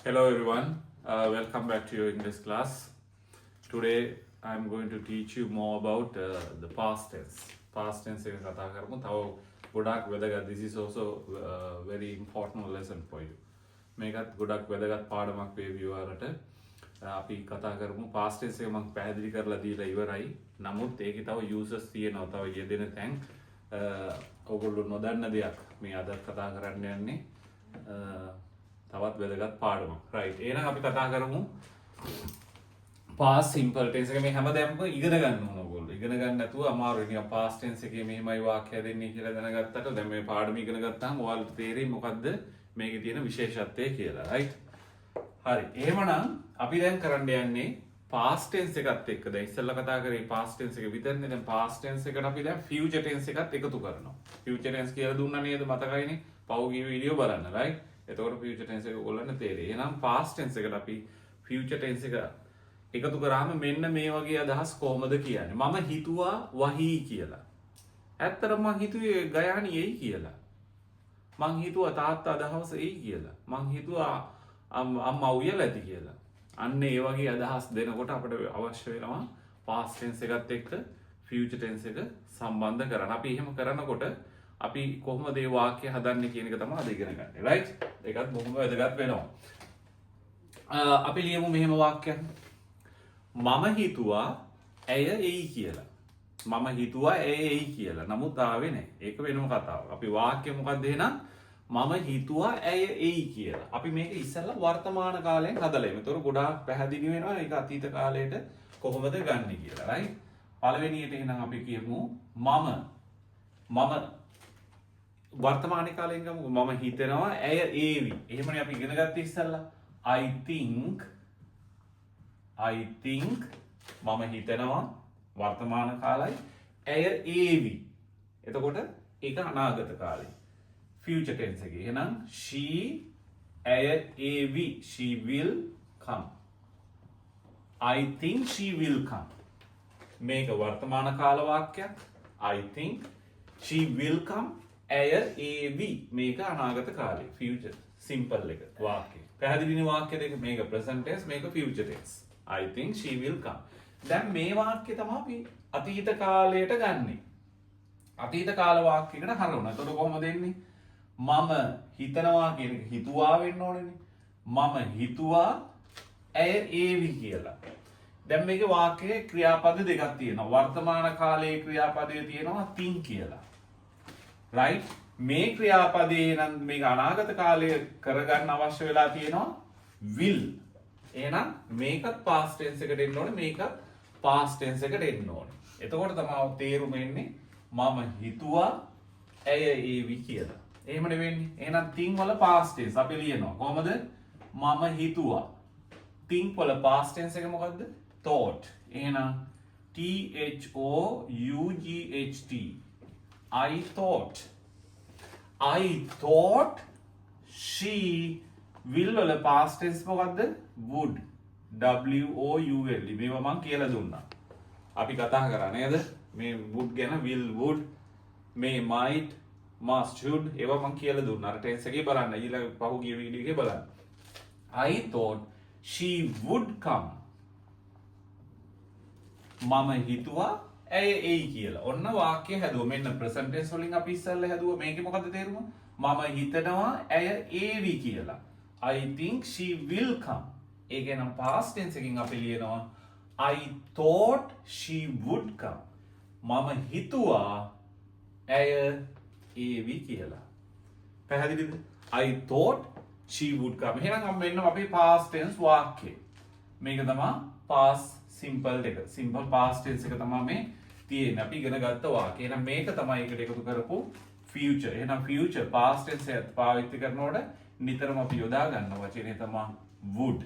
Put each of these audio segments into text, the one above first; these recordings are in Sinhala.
Hello everyone, welcome back to your English class. Today I'm going to teach you more about the past tense. Past tense එක කතා කරමු. තව ගොඩාක් වැදගත්. This is also a very important lesson for you. මේකත් ගොඩාක් වැදගත් පාඩමක් වේවි ඔයාලට. අපි කතා කරමු past tense එක මම පැහැදිලි කරලා දීලා ඉවරයි. නමුත් ඒකේ තව uses තියෙනවා. තව යෙදෙන තැන් ඔයගොල්ලෝ නොදන්න දෙයක් මේ අද කතා කරන්න යන්නේ. තවත් වැදගත් පාඩමක්. right. එහෙනම් අපි කතා කරමු past simple tense එක මේ හැමදේම ඉගෙන ගන්න ඕන ඔයගොල්ලෝ. ඉගෙන ගන්න නැතුව අමාරුයි. නිකන් past tense එකේ මෙහෙමයි වාක්‍ය දෙන්නේ කියලා දැනගත්තට දැන් මේ පාඩම ඉගෙන ගත්තාම ඔයාලට තේරෙයි මොකද්ද මේකේ තියෙන විශේෂත්වය කියලා. right. හරි. එහෙමනම් අපි දැන් කරන්න යන්නේ past tense එකත් එක්ක දැන් ඉස්සෙල්ලා කතා කරේ past tense එක විතරනේ. දැන් past tense එකට අපි දැන් future tense එකත් එකතු කරනවා. future tense කියලා දුන්නා නේද මතකයිනේ? පහුගිය වීඩියෝ බලන්න. right. එතකොට future tense එක ඔයගොල්ලන්ට තේරෙයි. එහෙනම් past tense එකට අපි future tense එක එකතු කරාම මෙන්න මේ වගේ අදහස් කොහොමද කියන්නේ? මම හිතුවා වහී කියලා. ඇත්තටම මං හිතුවේ ගයානි එයි කියලා. මං හිතුවා තාත්තා දහවස එයි කියලා. මං හිතුවා අම්මා උයලා ඇති කියලා. අන්න ඒ වගේ අදහස් දෙනකොට අපිට අවශ්‍ය වෙනවා past tense එකත් එක්ක future tense එක සම්බන්ධ කරන්න. අපි එහෙම කරනකොට අපි කොහොමද මේ වාක්‍ය හදන්නේ කියන එක තමයි අද ඉගෙන ගන්න. right? ඒකත් බොහොම වැදගත් වෙනවා. අපි ලියමු මෙහෙම වාක්‍යයක්. මම හිතුවා ඇය එයි කියලා. මම හිතුවා ඇය එයි කියලා. නමුත් ආවේ නැහැ. ඒක වෙනම කතාවක්. අපි වාක්‍ය මොකක්ද එහෙනම්? මම හිතුවා ඇය එයි කියලා. අපි මේක ඉස්සෙල්ලා වර්තමාන කාලයෙන් හදලා ඉමු. ඒතකොට ගොඩාක් පැහැදිලි වෙනවා ඒක අතීත කාලයට කොහොමද ගන්නෙ කියලා. right? පළවෙනියට එහෙනම් අපි කියමු මම වර්තමාන කාලයෙන් ගමු. මම හිතනවා ඇය ඒවි. එහෙමනේ අපි ඉගෙන ගත්තේ ඉස්සෙල්ලා. I think මම හිතනවා වර්තමාන කාලයි ඇය ඒවි. එතකොට ඒක අනාගත කාලේ. future tense එකේ. එහෙනම් ඇය ඒවි. she will come. I think she will come. මේක වර්තමාන කාල වාක්‍යයක්. I think she will come. ඇය ඒවි. මේක අනාගත කාලේ. future simple එක වාක්‍යය. පැහැදිලිනේ වාක්‍ය දෙක. මේක present tense මේක future tense. I think she will come. දැන් මේ වාක්‍ය තමයි අපි අතීත කාලයට ගන්නෙ. අතීත කාල වාක්‍යයකට හරවනවා. එතකොට කොහොමද එන්නේ? මම හිතනවා කියන එක හිතුවා වෙන්න ඕනේනේ. මම හිතුවා ඇය ඒවි කියලා. දැන් මේකේ වාක්‍යයේ ක්‍රියාපද දෙකක් තියෙනවා. වර්තමාන කාලයේ ක්‍රියාපදයේ තියෙනවා think කියලා. right? මේ ක්‍රියාපදේ නම් මේක අනාගත කාලයේ කරගන්න අවශ්‍ය වෙලා තියෙනවා will. එහෙනම් මේකත් past tense එකට එන්න ඕනේ. මේකත් past tense එකට එන්න ඕනේ. එතකොට තමයි තේරුම එන්නේ මම හිතුවා ඇය ඒවි කියලා. එහෙම නෙවෙන්නේ. එහෙනම් think වල past tense අපි ලියනවා. කොහමද? මම හිතුවා. think වල past tense එක මොකද්ද? thought. එහෙනම් THOUGHT. I thought she will වල past tense මොකද්ද? would. WOULD. මේවා මම කියලා දුන්නා. අපි කතා කරා නේද? මේ would ගැන will would මේ might must should ඒවා මම කියලා දුන්නා. අර tense එකේ බලන්න. ඊළඟ පහුගිය වීඩියෝ එකේ බලන්න. I thought she would come. මම හිතුවා ඇය එයි කියලා. ඔන්න වාක්‍ය හැදුවා. මෙන්න present tense වලින් අපි ඉස්සල්ලා හැදුවා. මේකේ මොකද්ද තේරුම? මම හිතනවා ඇය ඒවි කියලා. I think she will come. ඒක නම් past tense එකකින් අපි ලියනවා I thought she would come. මම හිතුවා ඇය ඒවි කියලා. පැහැදිලිද? I thought she would come. එහෙනම් මෙන්න අපේ past tense වාක්‍යය. මේක තමයි past simple එක. simple past tense එක තමයි මේ තියෙන්නේ. අපි ඉගෙන ගත්ත වාක්‍යය. එහෙනම් මේක තමයි එකට එකතු කරපු future. එහෙනම් future past tense එක පාවිච්චි කරනකොට නිතරම අපි යොදා ගන්න වචනේ තමයි would.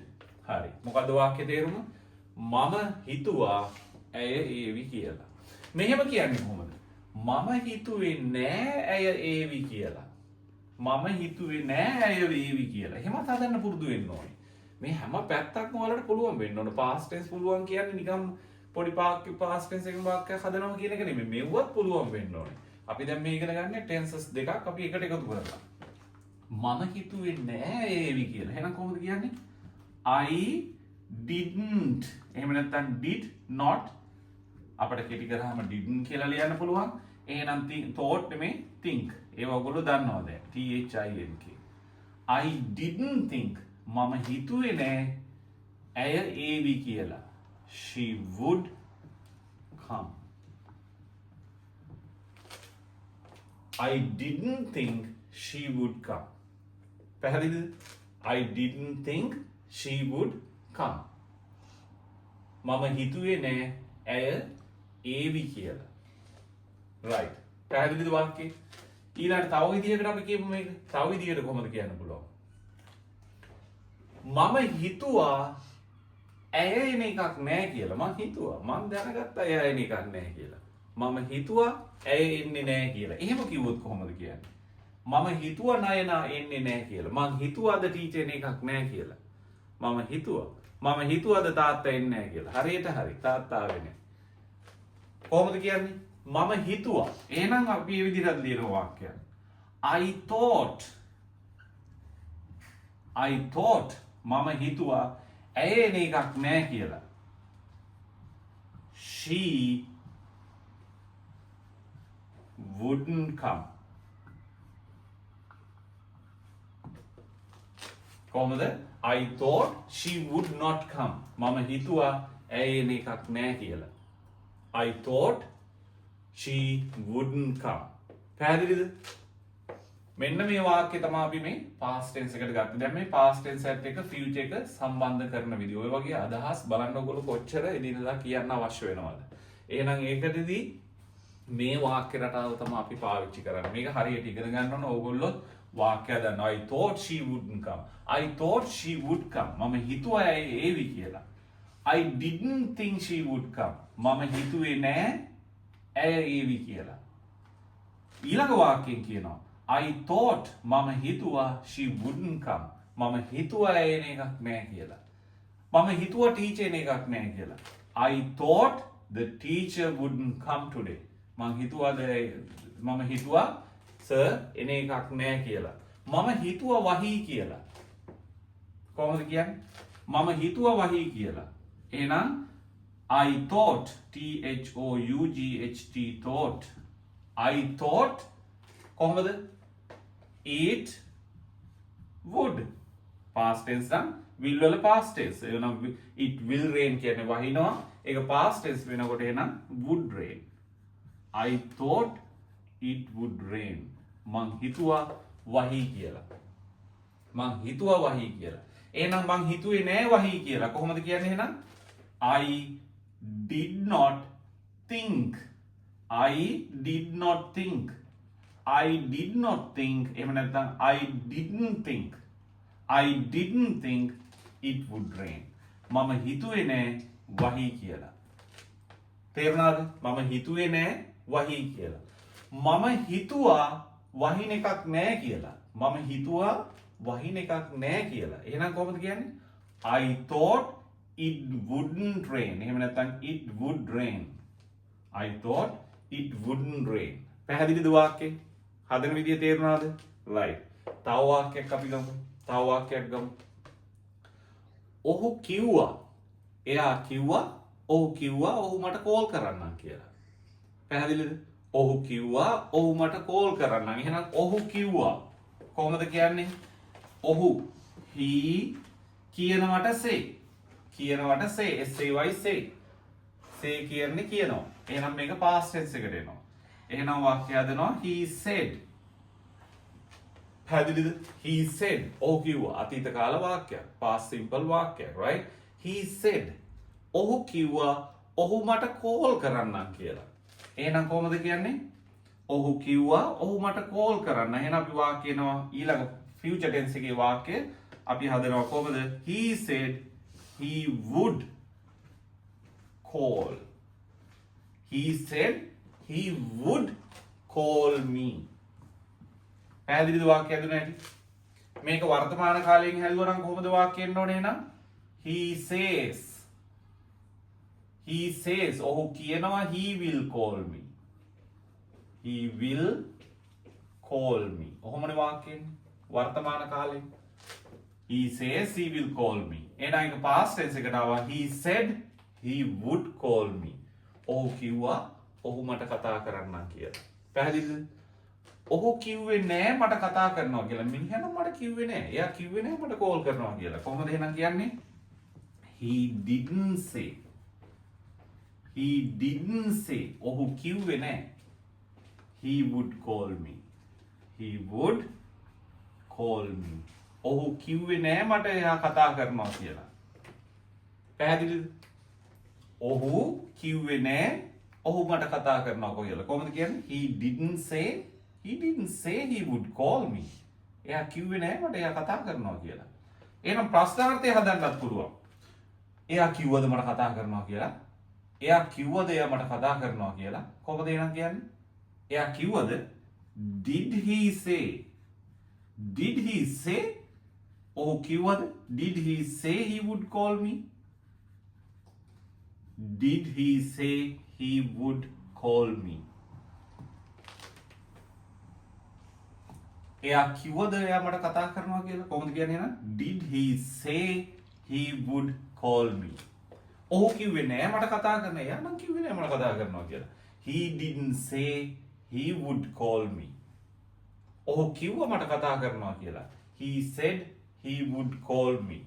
හරි. මොකද්ද වාක්‍ය තේරුම? මම හිතුවා ඇය ඒවි කියලා. මෙහෙම කියන්නේ කොහොමද? මම හිතුවේ නෑ ඇය ඒවි කියලා. මම හිතුවේ නෑ ඇය ඒවි කියලා. එහෙමත් හදන්න පුරුදු වෙන්න ඕනේ. මේ හැම පැත්තක්ම වලට පුළුවන් වෙන්න ඕනේ. past tense පුළුවන් කියන්නේ නිකම් පොඩි past tense එකකින් වාක්‍යයක් හදනවා කියන එක නෙමෙයි. මෙව්වත් පුළුවන් වෙන්න ඕනේ. අපි දැන් මේ ඉගෙන ගන්න tenses දෙකක් අපි එකට එකතු කරලා. මම හිතුවේ නෑ ඒවි කියලා. එහෙනම් කොහොමද කියන්නේ? I didn't. එහෙම නැත්නම් did not. අපිට කෙටි කරාම didn't කියලා ලියන්න පුළුවන්. එහෙනම් thought නෙමෙයි think. ඒව ඔයගොල්ලෝ දන්නවා දැන්. THINK. I didn't think. මම හිතුවේ නෑ ඇය ඒවි කියලා. She would come. I didn't think she would come. පැහැදිලිද? I didn't think she would come. මම හිතුවේ නෑ ඇය ඒවි කියලා. right. පැහැදිලිද වාක්‍යය? ඊළඟට තව විදිහකට අපි කියමු මේක. තව විදිහකට කොහොමද කියන්න පුළුවන්? මම හිතුවා ඇය එන එකක් නෑ කියලා. මං හිතුවා. මං දැනගත්තා ඇය එන එකක් නෑ කියලා. මම හිතුවා ඇය එන්නේ නෑ කියලා. එහෙම කිව්වොත් කොහොමද කියන්නේ? මම හිතුවා නයනා එන්නේ නෑ කියලා. මං හිතුවා අද ටීචර් එන එකක් නෑ කියලා. මම හිතුවා අද තාත්තා එන්නේ නෑ කියලා. හරියට හරි. තාත්තා ආවේ නෑ. කොහොමද කියන්නේ? මම හිතුවා. එහෙනම් අපි මේ විදිහට ලියන වාක්‍යයක්. I thought මම හිතුවා ඇය එන එකක් නෑ කියලා. She wouldn't come. කොහොමද? I thought she would not come. මම හිතුවා ඇය එන එකක් නෑ කියලා. I thought she wouldn't come. පැහැදිලිද? මෙන්න මේ වාක්‍යය තමයි අපි මේ past tense එකට ගත්තේ. දැන් මේ past tense එකත් එක්ක future එක සම්බන්ධ කරන විදිය. ඔය වගේ අදහස් බලන්න ඔයගොල්ලෝ කොච්චර එදිනෙදා කියන්න අවශ්‍ය වෙනවද? එහෙනම් ඒකටදී මේ වාක්‍ය රටාව තමයි අපි පාවිච්චි කරන්නේ. මේක හරියට ඉගෙන ගන්න ඕන ඕගොල්ලෝ වාක්‍ය දන්නවා. I thought she wouldn't come. I thought she would come. මම හිතුවා ඇය ඒවි කියලා. I didn't think she would come. මම හිතුවේ නෑ ඇය ඒවි කියලා. ඊළඟ වාක්‍යයෙන් කියනවා I thought මම හිතුවා she wouldn't come. මම හිතුවා ඇය එන එකක් නෑ කියලා. මම හිතුවා ටීචර් එන එකක් නෑ කියලා. I thought the teacher wouldn't come today. මම හිතුවා සර් එන එකක් නෑ කියලා. මම හිතුවා වහී කියලා. කොහොමද කියන්නේ? මම හිතුවා වහී කියලා. එහෙනම් I thought thought I thought කොහොමද? it would. past tense නම් will වල past tense. එහෙනම් it will rain කියන්නේ වහිනවා. ඒක past tense වෙනකොට එහෙනම් would rain. I thought it would rain. මං හිතුවා වහී කියලා. එහෙනම් මං හිතුවේ නෑ වහී කියලා. කොහොමද කියන්නේ එහෙනම්? I did not think. I did not think. එහෙම නැත්නම් I didn't think it would rain. මම හිතුවේ නෑ වහී කියලා. තේරුණාද? මම හිතුවේ නෑ වහී කියලා. මම හිතුවා වහින එකක් නෑ කියලා. එහෙනම් කොහොමද කියන්නේ? I thought it wouldn't rain. එහෙම නැත්නම් it would rain. I thought it wouldn't rain. පැහැදිලිද වාක්‍යය? හදන විදිය තේරුණාද? right. තව වාක්‍යයක් අපි ගමු. ඔහු කිව්වා. එයා කිව්වා ඔහු මට කෝල් කරන්නම් කියලා. පැහැදිලිද? ඔහු කිව්වා ඔහු මට කෝල් කරන්නම්. එහෙනම් ඔහු කිව්වා. කොහොමද කියන්නේ? ඔහු he කියනවට say. say කියන්නේ කියනවා. එහෙනම් මේක past tense එකට එනවා. එහෙනම් වාක්‍යය හදනවා he said. පැහැදිලිද? he said. ඔහු කිව්වා. අතීත කාල වාක්‍යයක්. past simple වාක්‍යයක්. right? he said. ඔහු කිව්වා ඔහු මට කෝල් කරන්නම් කියලා. එහෙනම් කොහොමද කියන්නේ? ඔහු කිව්වා ඔහු මට කෝල් කරන්න. එහෙනම් අපි වාක්‍ය එනවා ඊළඟ future tense එකේ වාක්‍ය අපි හදනවා කොහොමද? he said he would call. he would call me. පැහැදිලිද වාක්‍ය හදුනා ඇති? මේක වර්තමාන කාලයෙන් හැදුවා නම් කොහොමද වාක්‍ය එන්න ඕනේ එහෙනම්? he says ඔහු කියනවා he will call me. ඔහොමනේ වාක්‍ය එන්නේ. වර්තමාන කාලේ. He says he will call me. එහෙනම් ඒක past tense එකට ආවා. He said he would call me. ඔහු කිව්වා ඔහු මට කතා කරන්නම් කියලා. පැහැදිලිද? ඔහු කිව්වේ නෑ මට කතා කරනවා කියලා. මිනිහා නම් මට කිව්වේ නෑ. එයා කිව්වේ නෑ මට කෝල් කරනවා කියලා. කොහොමද එහෙනම් කියන්නේ? He didn't say. He didn't say. ඔහු කිව්වේ නෑ. He would call me. He would call me. ඔහු කිව්වේ නෑ මට එයා කතා කරනවා කියලා. පැහැදිලිද? ඔහු කිව්වේ නෑ ඔහු මට කතා කරනවා කියලා. කොහොමද කියන්නේ? He didn't say he would call me. එයා කිව්වේ නෑ මට එයා කතා කරනවා කියලා. එහෙනම් ප්‍රශ්නාර්ථය හදන්නත් පුළුවන්. එයා කිව්වද මට කතා කරනවා කියලා? එයා කිව්වද එයා මට කතා කරනවා කියලා? කොහොමද එහෙනම් කියන්නේ? එයා කිව්වද? Did he say? Did he say? ඔහු කිව්වද? Did he say he would call me? Did he say he would call me? එයා කිව්වද එයා මට කතා කරනවා කියලා? කොහොමද කියන්නේ එහෙනම්? Did he say he would call me? ඔහු කිව්වේ නෑ මට කතා කරන්න. එයා නම් කිව්වේ නෑ මට කතා කරනවා කියලා. He didn't say he would call me. ඔහු කිව්වා මට කතා කරනවා කියලා. He said he would call me.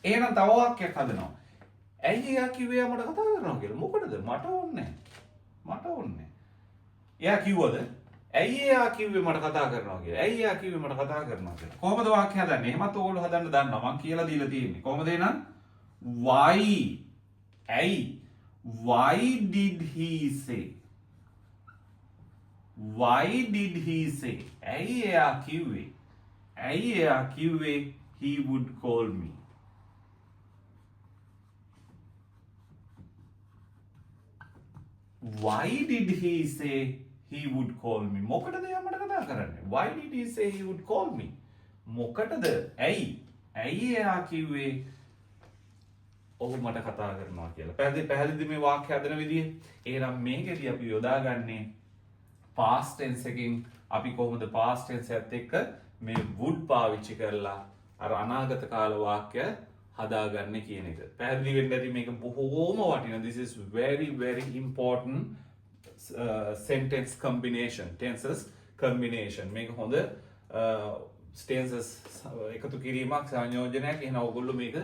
එහෙනම් තව වාක්‍යයක් හදනවා. ඇයි එයා කිව්වේ එයා මට කතා කරනවා කියලා? මොකටද? මට ඕනේ නෑ. මට ඕනේ. එයා කිව්වද? ඇයි එයා කිව්වේ මට කතා කරනවා කියලා? ඇයි එයා කිව්වේ මට කතා කරනවා කියලා? කොහොමද වාක්‍ය හදන්නේ? එහෙමත් ඕගොල්ලෝ හදන්න දන්නවා. මම කියලා දීලා තියෙන්නේ. කොහොමද එහෙනම්? Why? ඇයි? Why did he say? Why did he say? ඇයි එයා කිව්වේ? ඇයි එයා කිව්වේ he would call me? Why did he say he would call me? මොකටද එයා මට කතා කරන්නේ? Why did he say he would call me? මොකටද? ඇයි? ඇයි එයා කිව්වේ ඔහු මට කතා කරනවා කියලා? පැහැදිලිද මේ වාක්‍ය හදන විදිය? එහෙනම් මේකෙදී අපි යොදාගන්නේ past tense එකකින් අපි කොහොමද past tense එකත් එක්ක මේ would පාවිච්චි කරලා අර අනාගත කාල වාක්‍ය හදාගන්න කියන එක. පැහැදිලි වෙන්න ඇති මේක බොහෝම වටිනවා. This is very important sentence combination, tenses combination. මේක හොඳ tenses එකතු කිරීමක් සංයෝජනයක්. එහෙනම් ඔයගොල්ලෝ මේක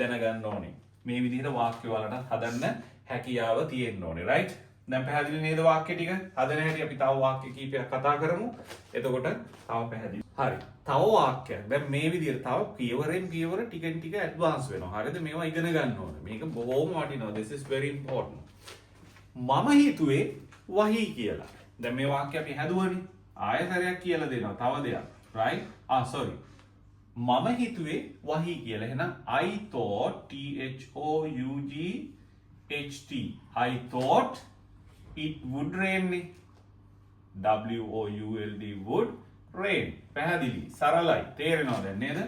දැනගන්න ඕනේ. මේ විදිහට වාක්‍ය වලට හදන්න හැකියාව තියෙන්න ඕනේ. right? දැන් පැහැදිලි නේද වාක්‍ය ටික? හදන හැටි අපි තව වාක්‍ය කීපයක් කතා කරමු. එතකොට තව පැහැදිලි. හරි. තව වාක්‍යයක්. දැන් මේ විදිහට තව පියවරෙන් පියවර ටිකෙන් ටික ඇඩ්වාන්ස් වෙනවා. හරිද? මේවා ඉගෙන ගන්න ඕනේ. මේක බොහොම වටිනවා. This is very important. මම හිතුවේ වහී කියලා. දැන් මේ වාක්‍ය අපි හැදුවනේ. ආයතරයක් කියලා දෙනවා. තව දෙයක්. right? sorry. මම හිතුවේ වහී කියලා. එහෙනම් I thought THOUGHT. I thought it would rain. WOULD would rain. පැහැදිලි. සරලයි. තේරෙනවද දැන් නේද?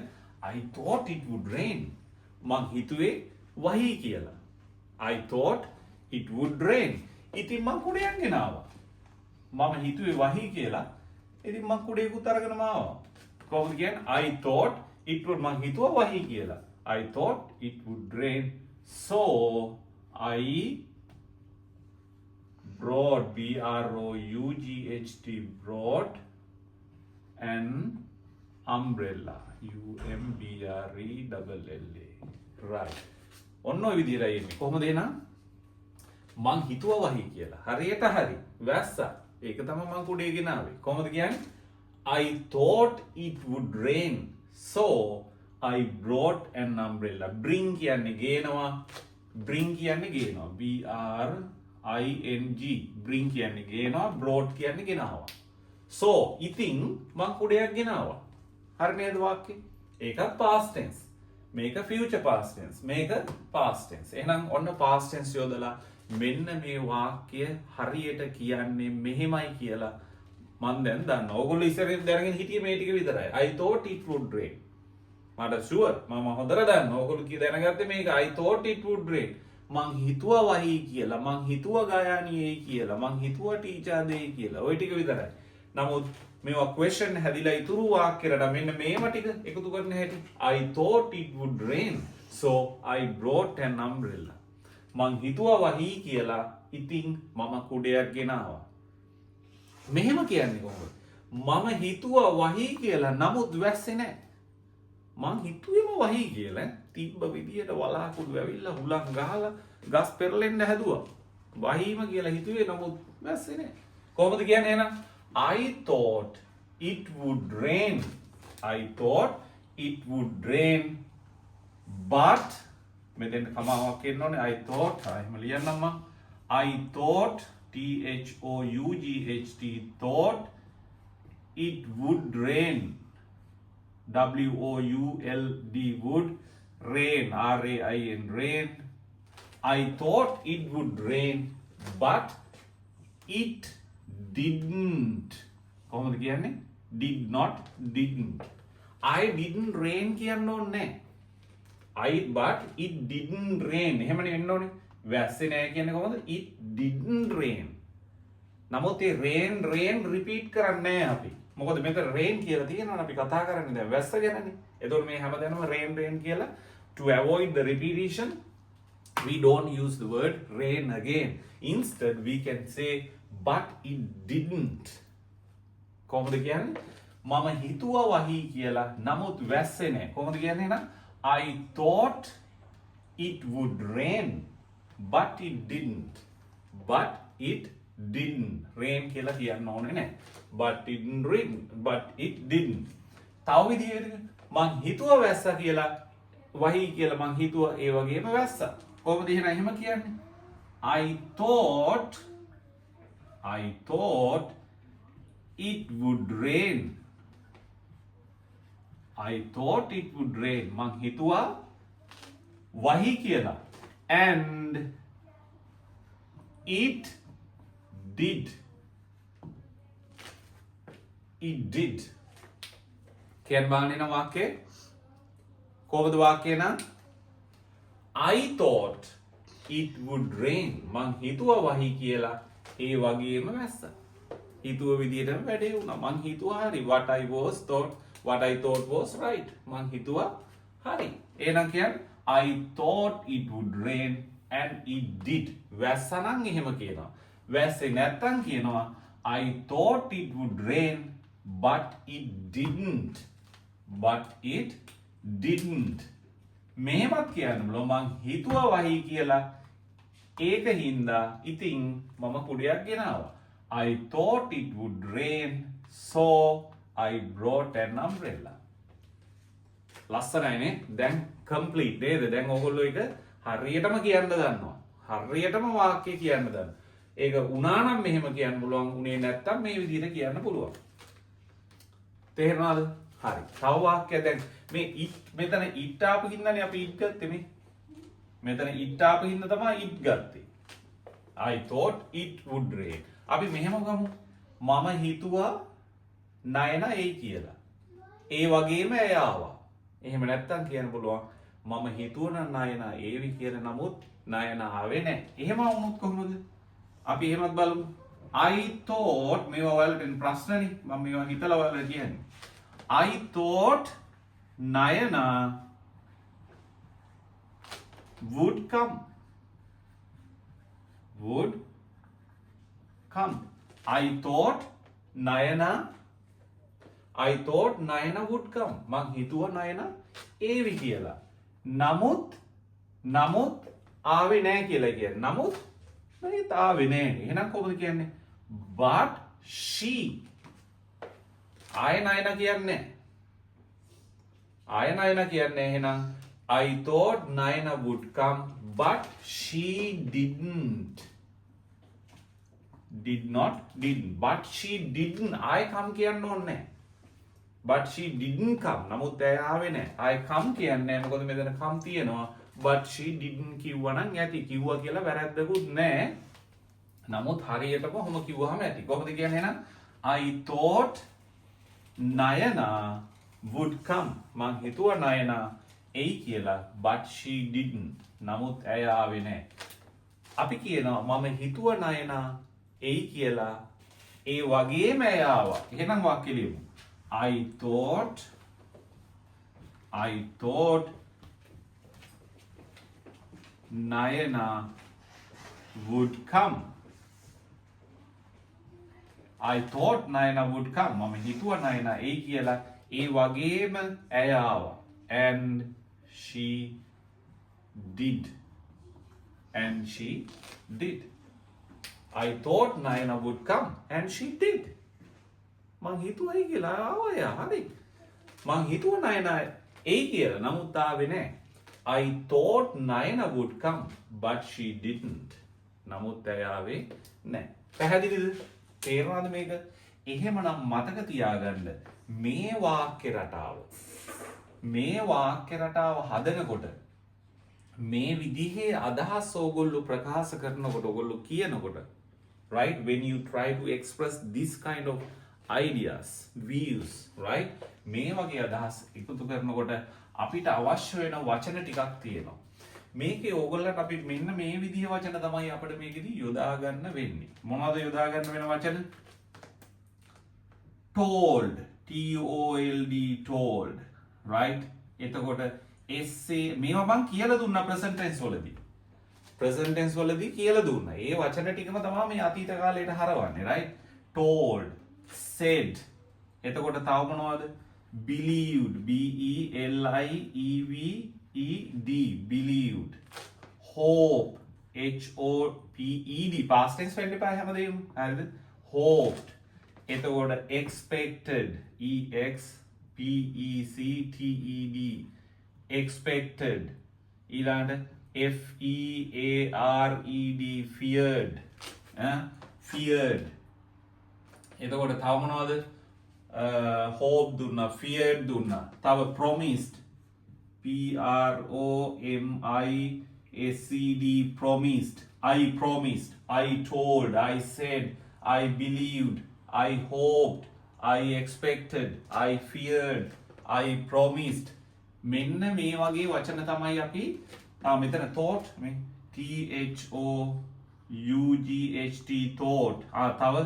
I thought it would rain. මං හිතුවේ වහී කියලා. I thought it would rain. ඉතින් මං කුඩයක් ගෙනාවා. මම හිතුවේ වහී කියලා. ඉතින් මං කුඩයකුත් අරගෙන ආවා. කොහොමද කියන්නේ? I thought it would මං හිතුවා වහී කියලා. I thought it would rain. So I brought BROUGHT brought an umbrella. UMBRELLA. right. ඔන්න ඔය විදිහටයි එන්නේ. කොහොමද එහෙනම්? මං හිතුවා වහී කියලා. හරියට හරි. වැස්සා. ඒක තමයි මං කුඩේ ගෙනාවේ. කොහොමද කියන්නේ? I thought it would rain. So I brought an umbrella. Bring කියන්නේ ගේනවා. Bring කියන්නේ ගේනවා. BRING. Bring කියන්නේ ගේනවා. Brought කියන්නේ ගෙනාවා. So ඉතින් මං කුඩයක් ගෙනාවා. හරි නේද වාක්‍යෙ? ඒකත් past tense. මේක future past tense. මේක past tense. එහෙනම් ඔන්න past tense යොදලා මෙන්න මේ වාක්‍ය හරියට කියන්නේ මෙහෙමයි කියලා මම දැන් දන්නවා. ඕගොල්ලෝ ඉස්සරහින් දැනගෙන හිටියේ මේ ටික විතරයි. I thought it would rain. මට ෂුවර් මම හොඳට දන්නවා. ඕගොල්ලෝ කී දැනගත්තේ මේක I thought it would rain. මං හිතුවා වහී කියලා. මං හිතුවා ගයානියේ කියලා. මං හිතුවා ටීචර් දෙයි කියලා. ওই ටික විතරයි. නමුත් මේවා question හැදිලා ඉතුරු වාක්‍යයට මෙන්න මේව ටික එකතු කරන හැටි. I thought it would rain, so I brought an umbrella. මං හිතුවා වහී කියලා, ඉතින් මම කුඩයක් ගෙනාවා. මෙහෙම කියන්නේ කොහොමද? මම හිතුවා වහී කියලා, නමුත් වැස්සේ නැහැ. මං හිතුවේම වහී කියලා, තිබ්බ විදියට වලාකුළු ඇවිල්ලා හුලං ගහලා ගස් පෙරලෙන්න හැදුවා. වහීම කියලා හිතුවේ, නමුත් වැස්සේ නැහැ. කොහොමද කියන්නේ එහෙනම්? I thought it would rain. I thought it would rain, but මෙතෙන් කමාවක් එන්න ඕනේ. I thought එහෙම ලියන්නම් මම. I thought THOUGHT thought it would rain. WOULD would rain, RAIN rain. I thought it would rain, but it didn't. කොහොමද කියන්නේ? Did not, didn't. I didn't rain කියන්න ඕනේ. But it didn't rain. එහෙමනේ වෙන්න ඕනේ. වැස්සේ නැහැ කියන්නේ කොහොමද? It didn't rain. නමුත් ඒ rain repeat කරන්නේ නැහැ අපි. මොකද මෙතන rain කියලා තියෙනවනේ අපි කතා කරන්නේ දැන් වැස්ස ගැනනේ. එතකොට මේ හැමදැනම rain කියලා to avoid the repetition we don't use the word rain again. Instead we can say but it didn't. කොහොමද කියන්නේ? මම හිතුවා වහී කියලා, නමුත් වැස්සේ නැහැ. කොහොමද කියන්නේ නම්? I thought it would rain, but it didn't. But it didn't. Rain කියලා කියන්න ඕනේ නැහැ. But it didn't rain, but it didn't. තව විදිහකට මං හිතුවා වැස්සා කියලා, වහී කියලා මං හිතුවා ඒ වගේම වැස්සා. කොහොමද එහෙම කියන්නේ? I thought it would rain. I thought it would rain. මං හිතුවා වහී කියලා. And it did. It did. කියන්න බලන්න එන වාක්‍යය. කොහොමද වාක්‍යය නම්? I thought it would rain. මං හිතුවා වහී කියලා, ඒ වගේම වැස්සා. හිතුව විදිහටම වැඩේ වුණා. මං හිතුවා හරි. What I thought was right. මං හිතුවා හරි. එහෙනම් කියන්නේ I thought it would rain and it did. වැස්සා නම් එහෙම කියනවා. වැස්සේ නැත්තම් කියනවා I thought it would rain but it didn't. But it didn't. මෙහෙමත් කියන්න බලමු. මං හිතුවා වහී කියලා, ඒක හින්දා ඉතින් මම කුඩයක් ගෙනාවා. I thought it would rain, so I brought an umbrella. ලස්සනයිනේ. දැන් complete නේද? දැන් ඔයගොල්ලෝ එක හරියටම කියන්න දන්නවා. හරියටම වාක්‍ය කියන්න දන්නවා. ඒක උනා නම් මෙහෙම කියන්න පුළුවන්. උනේ නැත්තම් මේ විදිහට කියන්න පුළුවන්. තේරෙනවද? හරි. තව වාක්‍යයක් දැන් මේ මෙතන it ආපු හින්දානේ අපි it ගත්තේ මේ. මෙතන it ආපු හින්දා තමයි it ගත්තේ. I thought it would rain. අපි මෙහෙම ගමු. මම හිතුවා නයනා එයි කියලා. ඒ වගේම එය ආවා. එහෙම නැත්තම් කියන්න පුළුවන් මම හිතුවා නම් නයනා ඒවි කියලා, නමුත් නයනා ආවේ නැහැ. එහෙම වුණොත් කොහොමද? අපි එහෙමත් බලමු. I thought මේවා ඔයාලට ප්‍රශ්නනේ. මම මේවා හිතලා ඔයාලට කියන්නේ. I thought Nayana would come. Would come. I thought Nayana would come. මං හිතුවා නයන ඒවි කියලා. නමුත් ආවේ නැහැ කියලා කියන්නේ. නමුත් නේත් ආවේ නැහැ. එහෙනම් කොහොමද කියන්නේ? But she. ආය නයන කියන්නේ. ආය නයන කියන්නේ එහෙනම් I thought Nayana would come but she didn't. Didn't. But she didn't. I come කියන්න ඕනේ. But she didn't come. නමුත් ඇය ආවේ නැහැ. I come කියන්නේ මොකද මෙතන come තියෙනවා. But she didn't කිව්වා නම් ඇති. කිව්වා කියලා වැරද්දකුත් නැහැ. නමුත් හරියටම ඔහොම කිව්වහම ඇති. කොහොමද කියන්නේ එහෙනම්? I thought Nayana would come. මං හිතුවා නයනා එයි කියලා. But she didn't. නමුත් ඇය ආවේ නැහැ. අපි කියනවා මම හිතුවා නයනා එයි කියලා, ඒ වගේම ඇය ආවා. එහෙනම් වාක්‍ය ලියමු. I thought Nayana would come. I thought Nayana would come. මම හිතුවා නයනා එයි කියලා. ඒ වගේම ඇය ආවා. And she did. I thought Nayana would come and she did. මං හිතුවා එයි කියලා ආවා එයා. හරි. මං හිතුවා නයනා එයි කියලා. නමුත් ආවේ නැහැ. I thought Nayana would come but she didn't. නමුත් ඇය ආවේ නැහැ. පැහැදිලිද? තේරෙනවද මේක? එහෙමනම් මතක තියාගන්න මේ වාක්‍ය රටාව හදනකොට මේ විදිහේ අදහස් ඕගොල්ලෝ ප්‍රකාශ කරනකොට ඕගොල්ලෝ කියනකොට right when you try to express this kind of ideas views right මේ වගේ අදහස් එකතු කරනකොට අපිට අවශ්‍ය වෙන වචන ටිකක් තියෙනවා. මේකේ ඕගොල්ලන්ට අපි මෙන්න මේ විදිහේ වචන තමයි අපිට මේකෙදි යොදා ගන්න වෙන්නේ. මොනවද යොදා ගන්න වෙන වචන? told told right එතකොට essay මේවා මම කියලා දුන්නා present tense වලදී කියලා දුන්නා. ඒ වචන ටිකම තමයි මේ අතීත කාලයට හරවන්නේ right told said එතකොට තව මොනවද? believed believed hope hoped past tense වෙන්න එපා හැමදේම හරිද? hoped එතකොට expected expected expected ඊළඟට feared feared එතකොට තව මොනවද? hope දුන්නා feared දුන්නා තව promised promised I told I said I believed I hoped I expected I feared I promised මෙන්න මේ වගේ වචන තමයි අපි මෙතන thought මේ thought තව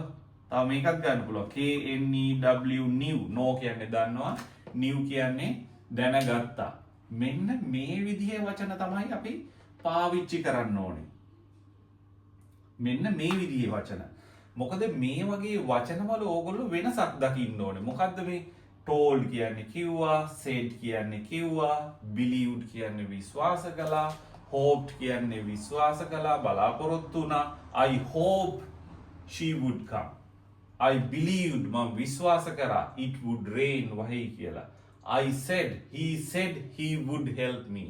මේකත් ගන්න පුළුවන් KNEW no කියන්නේ දන්නවා new කියන්නේ දැනගත්තා. මෙන්න මේ විදිහේ වචන තමයි අපි පාවිච්චි කරන්න ඕනේ. මෙන්න මේ විදිහේ වචන. මොකද මේ වගේ වචනවල ඕගොල්ලෝ වෙනසක් දකින්න ඕනේ. මොකද්ද මේ told කියන්නේ කිව්වා, said කියන්නේ කිව්වා, believed කියන්නේ විශ්වාස කළා, hoped කියන්නේ විශ්වාස කළා, බලාපොරොත්තු වුණා. I hope she would come. I believed මම විශ්වාස කරා it would rain වහයි කියලා. he said he would help me.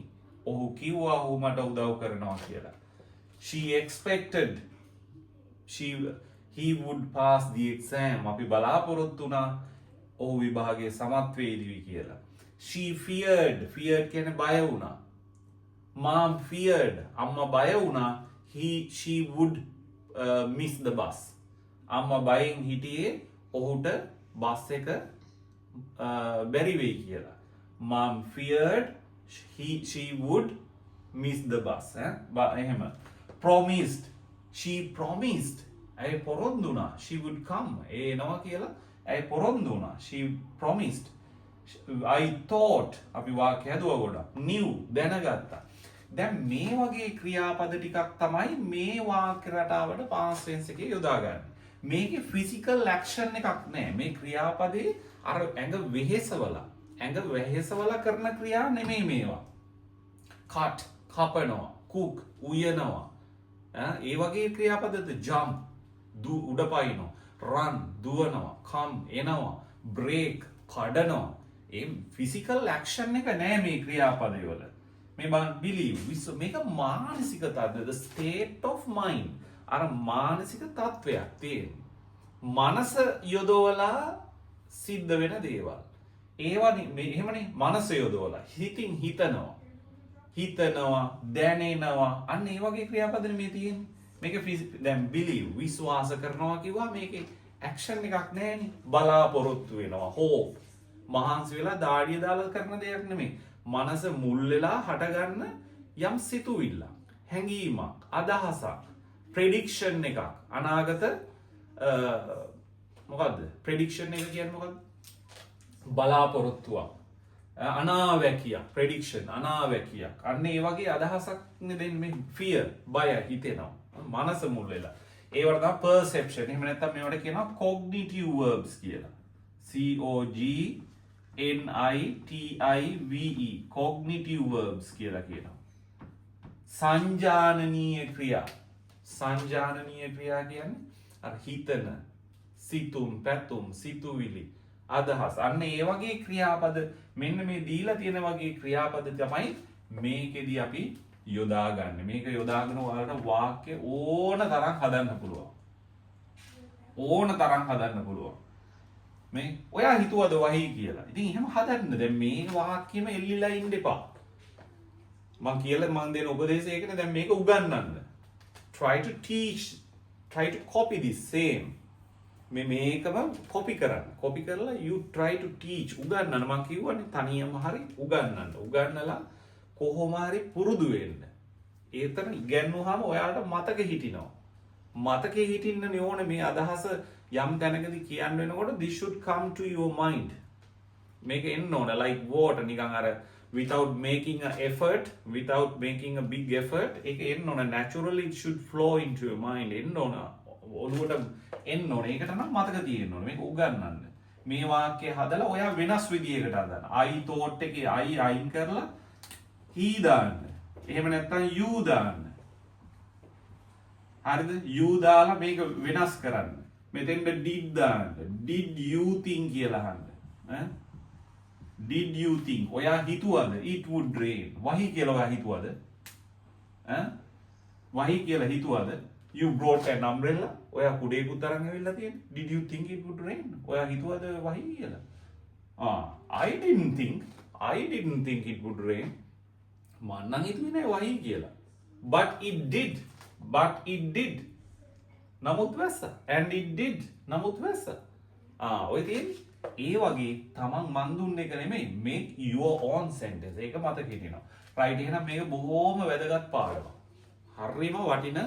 ඔහු කිව්වා ඔහු මට උදව් කරනවා කියලා. She expected he would pass the exam. අපි බලාපොරොත්තු වුණා ඔහු විභාගයේ සමත් වේවි කියලා. She feared කියන්නේ බය වුණා. Mom feared අම්මා බය වුණා she would miss the bus. අම්මා බයෙන් හිටියේ ඔහුට බස් එක බැරි වෙයි කියලා. Mom feared she would miss the bus. එහෙම. Promised she promised ඇය පොරොන්දු වුණා she would come එනවා කියලා ඇය පොරොන්දු වුණා she promised. I thought අපි වාක්‍ය හදුවා ගොඩක් knew දැනගත්තා. දැන් මේ වගේ ක්‍රියාපද ටිකක් තමයි මේ වාක්‍ය රටාවට past tense එකේ යොදා ගන්න. මේකේ physical action එකක් නැහැ. මේ ක්‍රියාපදේ අර ඇඟ වෙහෙසවල කරන ක්‍රියා නෙමෙයි මේවා. cut කපනවා, cook උයනවා. ඒ වගේ ක්‍රියාපදද jump උඩ පයින්නවා, run දුවනවා, come එනවා, break කඩනවා. ඒ physical action එක නෑ මේ ක්‍රියාපදවල. මේ බලන්න believe මේක මානසික තත්ත්වය, the state of mind. අර මානසික තත්ත්වයක් තියෙන. මනස යොදවලා සිද්ධ වෙන දේවල්. ඒවා එහෙමනේ මනස යොදවලා හිතින් හිතනවා දැනෙනවා අන්න ඒ වගේ ක්‍රියාපදනේ මේ තියෙන්නේ. මේක දැන් believe විශ්වාස කරනවා කිව්වා මේකේ action එකක් නැහැනේ. බලාපොරොත්තු වෙනවා hope මහන්සි වෙලා දාඩිය දාලා කරන දෙයක් නෙමෙයි. මනස මුල් වෙලා හටගන්න යම් සිතුවිල්ලක්, හැඟීමක්, අදහසක්, prediction එකක්, අනාගත මොකද්ද? ප්‍රෙඩික්ෂන් එක කියන්නේ මොකද්ද? බලාපොරොත්තුවක්. අනාවැකියක්. ප්‍රෙඩික්ෂන් අනාවැකියක්. අන්න ඒ වගේ අදහසක් නෙදෙන්නේ මේ fear බය හිතෙනවා. මනස මුල් වෙලා. ඒවට තමයි perception. එහෙම නැත්නම් මේවට කියනවා cognitive verbs කියලා. COGNITIVE cognitive verbs කියලා කියනවා. සංජානනීය ක්‍රියා. සංජානනීය ක්‍රියා කියන්නේ අර හිතන, සිතුම්, පැතුම්, සිතුවිලි, අදහස්. අන්න ඒ වගේ ක්‍රියාපද මෙන්න මේ දීලා තියෙන වගේ ක්‍රියාපද තමයි මේකෙදි අපි යොදාගන්නේ. මේක යොදාගෙන ඔයාලට වාක්‍ය ඕන තරම් හදන්න පුළුවන්. ඕන තරම් හදන්න පුළුවන්. මේ ඔයා හිතුවද වහී කියලා. ඉතින් එහෙම හදන්න. දැන් මේ වාක්‍යෙම එල්ලිලා ඉන්න එපා. මං දෙන උපදේශයකනේ දැන් මේක උගන්වන්න. Try to teach, try to copy this same. මේකම copy කරන්න. copy කරලා you try to teach. උගන්වන්න. මං කිව්වනේ තනියම හරි උගන්වන්න. උගන්වලා කොහොම හරි පුරුදු වෙන්න. ඒතර ඉගෙනුවාම ඔයාලට මතක හිටිනවා. මතකෙ හිටින්න ඕනේ මේ අදහස යම් තැනකදී කියන්න වෙනකොට this should come to your mind. මේක එන්න ඕන like water නිකන් අර without making a effort, without making a big effort ඒක එන්න ඕන. naturally it should flow into your mind. එන්න ඕන ඔළුවට එන්න ඕන. ඒකට නම් මතක තියෙන්න ඕන. මේක උගන්වන්න. මේ වාක්‍ය හදලා ඔයා වෙනස් විදියකට හදන්න. I thought එකේ I අයින් කරලා he දාන්න. එහෙම නැත්නම් you දාන්න. හරිද? you දාලා මේක වෙනස් කරන්න. මෙතෙන්ට did දාන්න. did you think කියලා අහන්න. Did you think? ඔයා හිතුවද it would rain? වහී කියලා ඔයා හිතුවද? වහී කියලා හිතුවද? You brought an umbrella? ඔයා කුඩේකුත් අරන් ඇවිල්ලා තියෙන්නේ. Did you think it would rain? ඔයා හිතුවද වහී කියලා? I didn't think it would rain. මම නම් හිතුවේ නෑ වහී කියලා. But it did. නමුත් වැස්සා. And it did. නමුත් වැස්සා. ඔය තියෙන්නේ. ඒ වගේ තමන් මන් දුන්න එක නෙමෙයි. make your own sentence. ඒක මතක හිටිනවා. right එහෙනම් මේක බොහොම වැදගත් පාඩමක්. හරිම වටින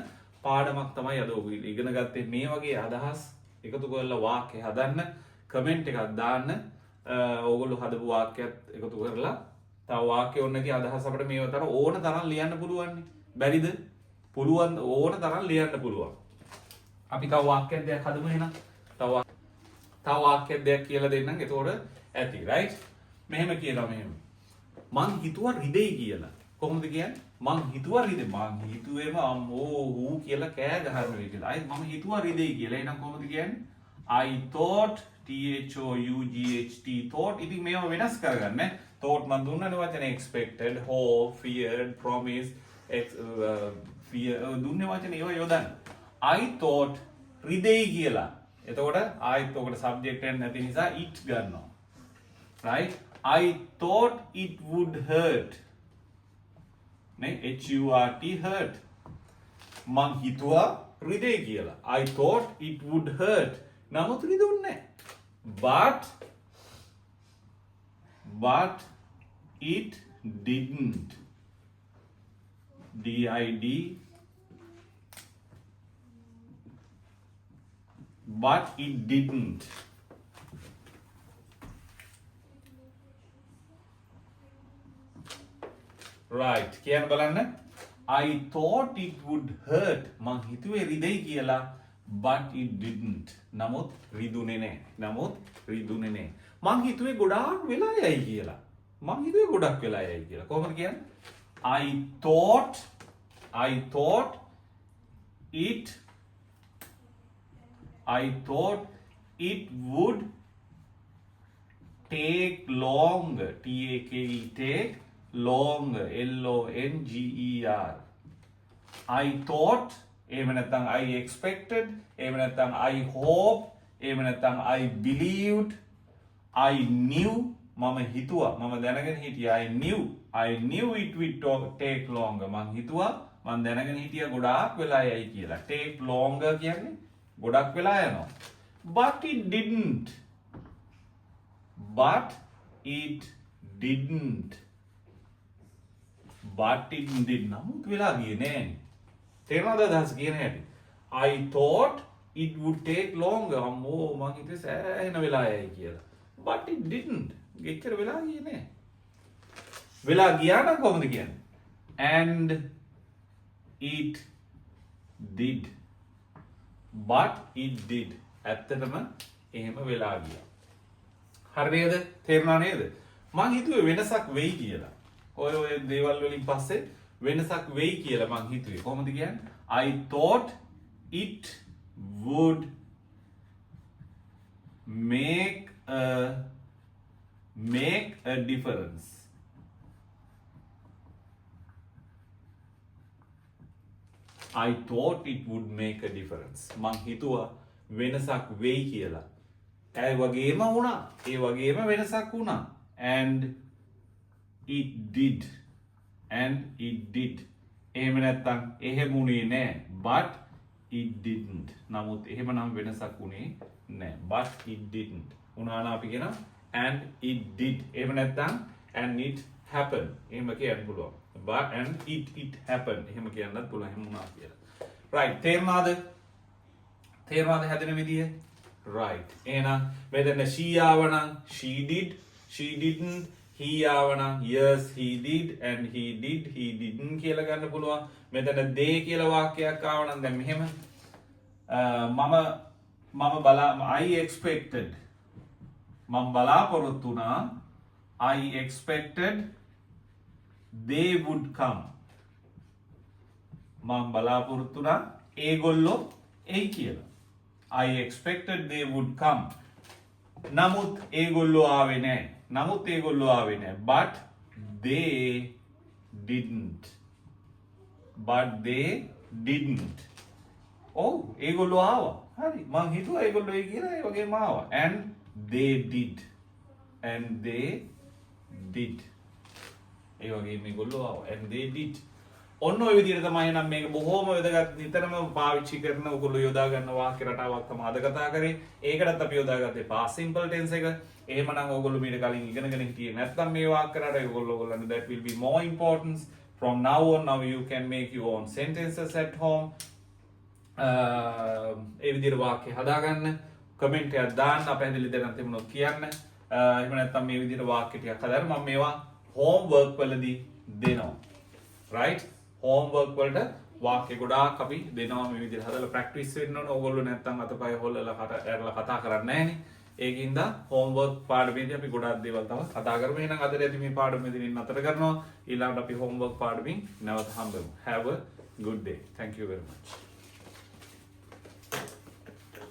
පාඩමක් තමයි අද ඔයගොල්ලෝ ඉගෙන ගත්තේ. මේ වගේ අදහස් එකතු කරලා වාක්‍ය හදන්න, කමෙන්ට් එකක් දාන්න. ඕගොල්ලෝ හදපු වාක්‍යයත් එකතු කරලා තව වාක්‍ය ඕනකේ අදහස් අපිට මේව තර ඕන තරම් ලියන්න පුළුවන්. බැරිද? පුළුවන් ඕන තරම් ලියන්න පුළුවන්. අපි තව වාක්‍යයක් දෙයක් හදමු එහෙනම්. තව වාක්‍යයක් දෙයක් කියලා දෙන්නම්. එතකොට ඇති right? මෙහෙම කියලා මෙහෙම. මං හිතුවා රිදෙයි කියලා. කොහොමද කියන්නේ? මං හිතුවා රිදෙයි. මං හිතුවේම අම්මෝ ඌ කියලා කෑ ගහනවා කියලා. අයි මම හිතුවා රිදෙයි කියලා. එහෙනම් කොහොමද කියන්නේ? I thought THOUGHT thought. ඉතින් මේව වෙනස් කරගන්න. thought මන් දුන්නනේ වචනේ expected, hope, feared, promise, fear දුන්නේ වචනේ ඒවා යොදන්න. I thought රිදෙයි කියලා. එතකොට ආයෙත් ඔකට subject එක නැති නිසා it ගන්නවා. right? I thought it would hurt. නේ HURT hurt. මං හිතුවා රිදෙයි කියලා. I thought it would hurt. නමුත් රිදුන්නේ නැහැ. But it didn't. DID. But it didn't. Right. කියන්න බලන්න. I thought it would hurt. මං හිතුවේ රිදෙයි කියලා. But it didn't. නමුත් රිදුනේ නැහැ. මං හිතුවේ ගොඩාක් වෙලා යයි කියලා. කොහොමද කියන්නේ? I thought it would take longer. TAKE take longer. LONGER. I thought. එහෙම නැත්නම් I expected. එහෙම නැත්නම් I hope. එහෙම නැත්නම් I believed. I knew. මම හිතුවා. මම දැනගෙන හිටියා. I knew it would take longer. මං හිතුවා. මං දැනගෙන හිටියා ගොඩාක් වෙලා යයි කියලා. take longer කියන්නේ ගොඩක් වෙලා යනවා. But it didn't. නමුත් වෙලා ගියේ නෑනේ. තේරෙනවද අදහස් කියන හැටි? I thought it would take longer. අම්මෝ මං හිතුවේ සෑහෙන වෙලා යයි කියලා. But it didn't. එච්චර වෙලා ගියේ නෑ. වෙලා ගියා නම් කොහොමද කියන්නේ? And it did. But it did. ඇත්තටම එහෙම වෙලා ගියා. හරි නේද? තේරුණා නේද? මං හිතුවේ වෙනසක් වෙයි කියලා. ඔය දේවල් වලින් පස්සේ වෙනසක් වෙයි කියලා මං හිතුවේ. කොහොමද කියන්නේ? I thought it would make a difference. I thought it would make a difference. මං හිතුවා වෙනසක් වෙයි කියලා. ඒ වගේම වුණා. ඒ වගේම වෙනසක් වුණා. And it did. And it did. එහෙම නැත්තම් එහෙම උනේ නෑ. But it didn't. නමුත් එහෙමනම් වෙනසක් උනේ නෑ. But it didn't. උනාන අපි කියනවා and it did. එහෙම නැත්තම් and it happened. එහෙම කියන්න පුළුවන්. But and it happened. එහෙම කියන්නත් පුළුවන්. එහෙම උනා කියලා. Right. තේරුණාද? තේරුණාද හැදෙන විදිය? Right. එහෙනම් මෙතන she ආවනම් she did, she didn't, he ආවනම් yes he did and he did, he didn't කියලා ගන්න පුළුවන්. මෙතන they කියලා වාක්‍යයක් ආවනම් දැන් මෙහෙම I expected මම බලාපොරොත්තු වුණා I expected they would come. මම බලාපොරොත්තු වුණා ඒගොල්ලෝ එයි කියලා. I expected they would come. නමුත් ඒගොල්ලෝ ආවේ නැහැ. But they didn't. Oh, ඒගොල්ලෝ ආවා. හරි. මං හිතුවා ඒගොල්ලෝ එයි කියලා ඒ වගේම ආවා. And they did. ඒ වගේම ඒගොල්ලෝ ආවා. And they did. ඔන්න ඔය විදිහට තමයි නම් මේක බොහොම වැදගත් නිතරම පාවිච්චි කරන ඔයගොල්ලෝ යොදා ගන්න වාක්‍ය රටාවක් තමයි අද කතා කරේ. ඒකටත් අපි යොදාගත්තේ past simple tense එක. එහෙමනම් ඔයගොල්ලෝ මීට කලින් ඉගෙනගෙන හිටියේ නැත්නම් මේ වාක්‍ය රටා ඔයගොල්ලන්ට that will be more important from now on. Now you can make your own sentences at home. ඒ විදිහට වාක්‍ය හදාගන්න. කමෙන්ට් එකක් දාන්න අපහැදිලි දෙයක් තිබුණොත් කියන්න. එහෙම නැත්නම් මේ විදිහට වාක්‍ය ටිකක් හදාගන්න මම මේවා homework වලදී දෙනවා. right? homework වලට වාක්‍ය ගොඩාක් අපි දෙනවා මේ විදිහට හදලා ප්‍රැක්ටිස් වෙන්න ඕන. ඕගොල්ලෝ නැත්තම් අතපය හොල්ලලා ඇරලා කතා කරන්නේ නැහනේ. ඒකින්ද homework පාඩමේදී අපි ගොඩාක් දේවල් තව කතා කරමු. එහෙනම් අදට මේ පාඩමේදී නතර කරනවා. ඊළඟට අපි homework පාඩමින් නැවත හම්බෙමු. Have a good day. Thank you very much.